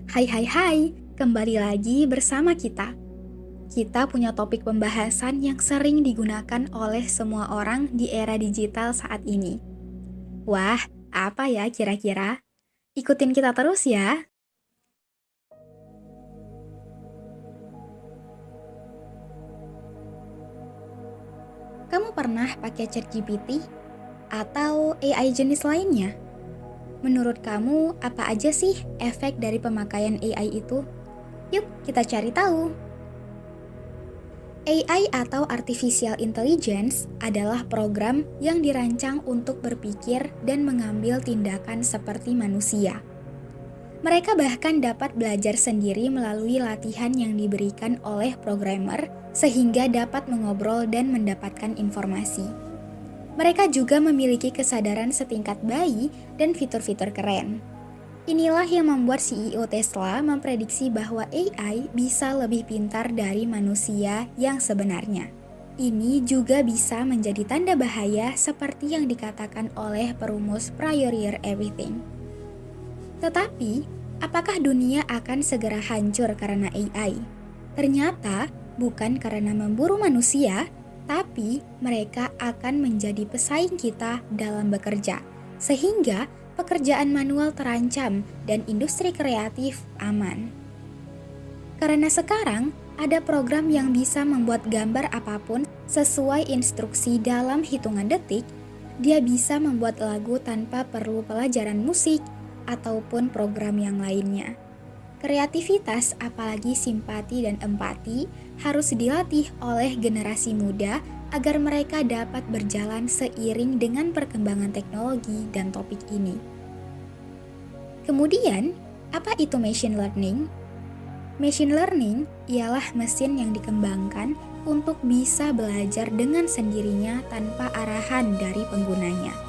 Hai, kembali lagi bersama kita. Kita punya topik pembahasan yang sering digunakan oleh semua orang di era digital saat ini. Wah, apa ya kira-kira? Ikutin kita terus ya. Kamu pernah pakai ChatGPT atau AI jenis lainnya? Menurut kamu, apa aja sih efek dari pemakaian AI itu? Yuk, kita cari tahu. AI atau Artificial Intelligence adalah program yang dirancang untuk berpikir dan mengambil tindakan seperti manusia. Mereka bahkan dapat belajar sendiri melalui latihan yang diberikan oleh programmer sehingga dapat mengobrol dan mendapatkan informasi. Mereka juga memiliki kesadaran setingkat bayi dan fitur-fitur keren. Inilah yang membuat CEO Tesla memprediksi bahwa AI bisa lebih pintar dari manusia yang sebenarnya. Ini juga bisa menjadi tanda bahaya seperti yang dikatakan oleh perumus Prior Everything. Tetapi, apakah dunia akan segera hancur karena AI? Ternyata, bukan karena memburu manusia, tapi mereka akan menjadi pesaing kita dalam bekerja, sehingga pekerjaan manual terancam dan industri kreatif aman. Karena sekarang ada program yang bisa membuat gambar apapun sesuai instruksi dalam hitungan detik, dia bisa membuat lagu tanpa perlu pelajaran musik ataupun program yang lainnya. Kreativitas, apalagi simpati dan empati, harus dilatih oleh generasi muda agar mereka dapat berjalan seiring dengan perkembangan teknologi dan topik ini. Kemudian, apa itu machine learning? Machine learning ialah mesin yang dikembangkan untuk bisa belajar dengan sendirinya tanpa arahan dari penggunanya.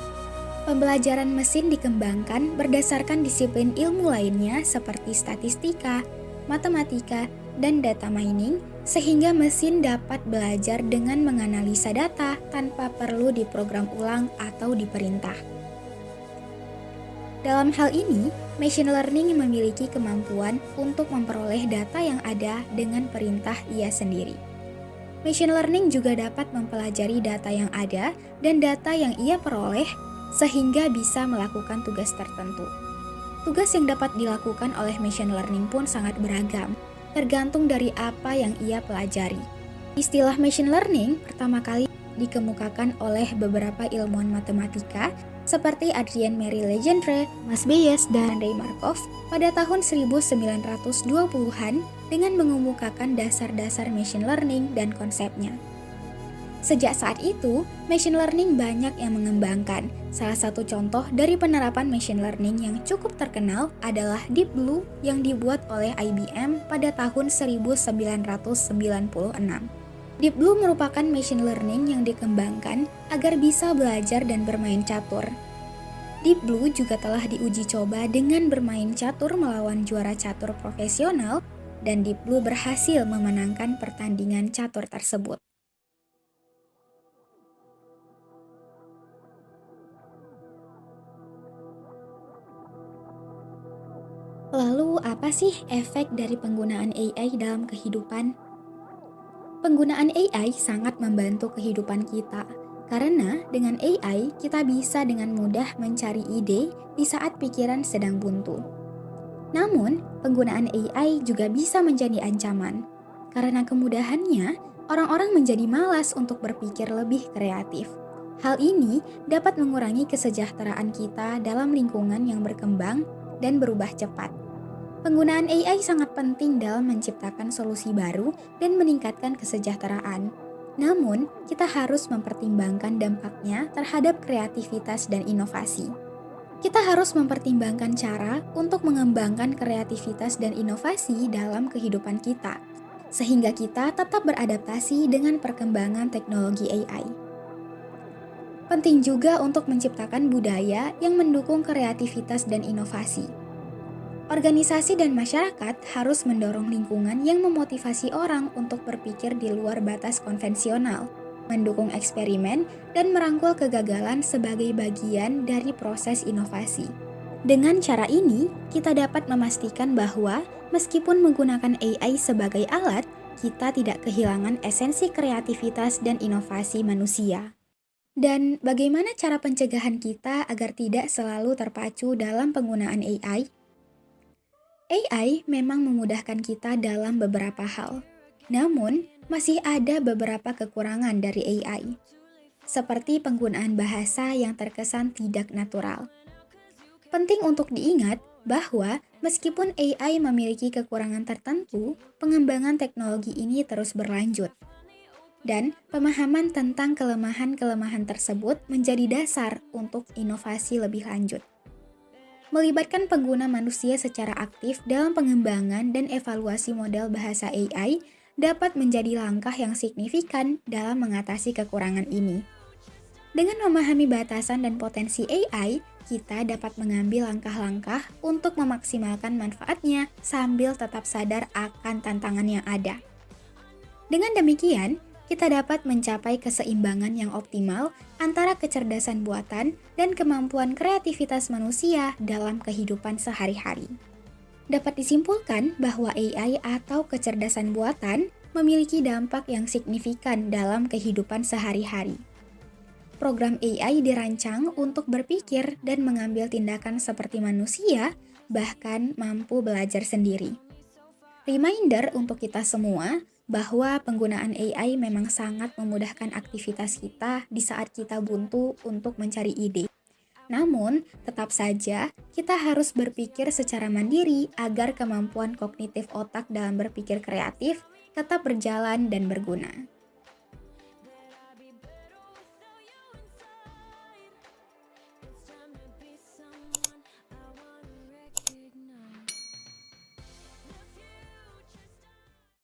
Pembelajaran mesin dikembangkan berdasarkan disiplin ilmu lainnya seperti statistika, matematika, dan data mining, sehingga mesin dapat belajar dengan menganalisa data tanpa perlu diprogram ulang atau diperintah. Dalam hal ini, machine learning memiliki kemampuan untuk memperoleh data yang ada dengan perintah ia sendiri. Machine learning juga dapat mempelajari data yang ada dan data yang ia peroleh sehingga bisa melakukan tugas tertentu. Tugas yang dapat dilakukan oleh machine learning pun sangat beragam, tergantung dari apa yang ia pelajari. Istilah machine learning pertama kali dikemukakan oleh beberapa ilmuwan matematika seperti Adrien Marie Legendre, Max Bayes, dan Andrei Markov pada tahun 1920-an dengan mengemukakan dasar-dasar machine learning dan konsepnya. Sejak saat itu, machine learning banyak yang mengembangkan. Salah satu contoh dari penerapan machine learning yang cukup terkenal adalah Deep Blue yang dibuat oleh IBM pada tahun 1996. Deep Blue merupakan machine learning yang dikembangkan agar bisa belajar dan bermain catur. Deep Blue juga telah diuji coba dengan bermain catur melawan juara catur profesional, dan Deep Blue berhasil memenangkan pertandingan catur tersebut. Lalu apa sih efek dari penggunaan AI dalam kehidupan? Penggunaan AI sangat membantu kehidupan kita, karena dengan AI kita bisa dengan mudah mencari ide di saat pikiran sedang buntu. Namun, penggunaan AI juga bisa menjadi ancaman. Karena kemudahannya, orang-orang menjadi malas untuk berpikir lebih kreatif. Hal ini dapat mengurangi kesejahteraan kita dalam lingkungan yang berkembang dan berubah cepat. Penggunaan AI sangat penting dalam menciptakan solusi baru dan meningkatkan kesejahteraan. Namun, kita harus mempertimbangkan dampaknya terhadap kreativitas dan inovasi. Kita harus mempertimbangkan cara untuk mengembangkan kreativitas dan inovasi dalam kehidupan kita, sehingga kita tetap beradaptasi dengan perkembangan teknologi AI. Penting juga untuk menciptakan budaya yang mendukung kreativitas dan inovasi. Organisasi dan masyarakat harus mendorong lingkungan yang memotivasi orang untuk berpikir di luar batas konvensional, mendukung eksperimen, dan merangkul kegagalan sebagai bagian dari proses inovasi. Dengan cara ini, kita dapat memastikan bahwa meskipun menggunakan AI sebagai alat, kita tidak kehilangan esensi kreativitas dan inovasi manusia. Dan bagaimana cara pencegahan kita agar tidak selalu terpacu dalam penggunaan AI? AI memang memudahkan kita dalam beberapa hal. Namun, masih ada beberapa kekurangan dari AI, seperti penggunaan bahasa yang terkesan tidak natural. Penting untuk diingat bahwa meskipun AI memiliki kekurangan tertentu, pengembangan teknologi ini terus berlanjut. Dan pemahaman tentang kelemahan-kelemahan tersebut menjadi dasar untuk inovasi lebih lanjut. Melibatkan pengguna manusia secara aktif dalam pengembangan dan evaluasi model bahasa AI dapat menjadi langkah yang signifikan dalam mengatasi kekurangan ini. Dengan memahami batasan dan potensi AI, kita dapat mengambil langkah-langkah untuk memaksimalkan manfaatnya sambil tetap sadar akan tantangan yang ada. Dengan demikian, kita dapat mencapai keseimbangan yang optimal antara kecerdasan buatan dan kemampuan kreativitas manusia dalam kehidupan sehari-hari. Dapat disimpulkan bahwa AI atau kecerdasan buatan memiliki dampak yang signifikan dalam kehidupan sehari-hari. Program AI dirancang untuk berpikir dan mengambil tindakan seperti manusia, bahkan mampu belajar sendiri. Reminder untuk kita semua bahwa penggunaan AI memang sangat memudahkan aktivitas kita di saat kita buntu untuk mencari ide. Namun, tetap saja kita harus berpikir secara mandiri agar kemampuan kognitif otak dalam berpikir kreatif tetap berjalan dan berguna.